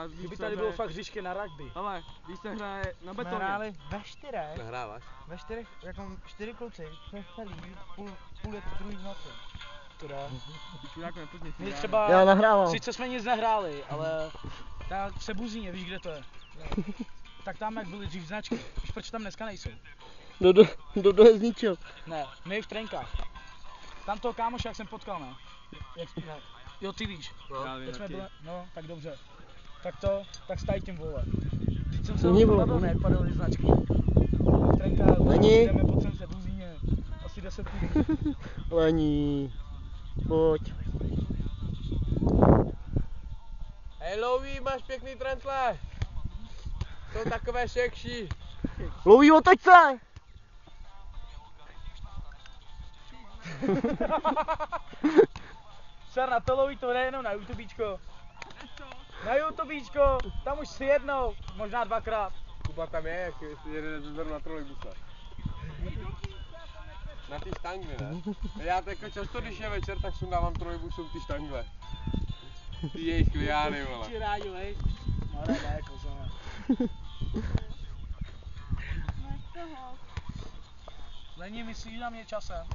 Kdyby tady bylo fakt hřiště na rugby. Ale, když se hraje na betoně. Jsme hráli ve čtyřech. Nahráváš? Ve čtyřech, jako 4 kluci, přes celý, půl je druhý v noci. To dá. My Třeba Já nahrávám. sice jsme nic nehráli, ale ta Sebuzíně, víš kde to je? Tak tam jak byly dřív značky, víš proč tam dneska nejsou? Kdo je zničil? Ne, my v trenkách. Tam toho kámoše, jak jsem potkal, ne? Ne. Jo, ty víš. Jak jsme byli, no, tak dobře. Tak s tím vole. Teď jsem se bavil, ne, jak padaly značky. V trenkách, jdeme po celém Sebuzíně. Asi 10 týdnů. Lení. Pojď. Hej Louis, máš pěkný trentle. Jsou takové šekší. Louis, otoč se! Sarna, to Louis to jde jenom na YouTubíčko. Na YouTubíčko, tam už si jednou, možná dvakrát. Kuba tam je, jak jede zezor na trolejbuse. Na ty štangle, ne? Já jako často, když je večer, tak sundávám trolejbusům ty štangle. Ty jejich liány, vole. Ti rádi, hej. No ne, kozone. Lení, myslíš na mě časem?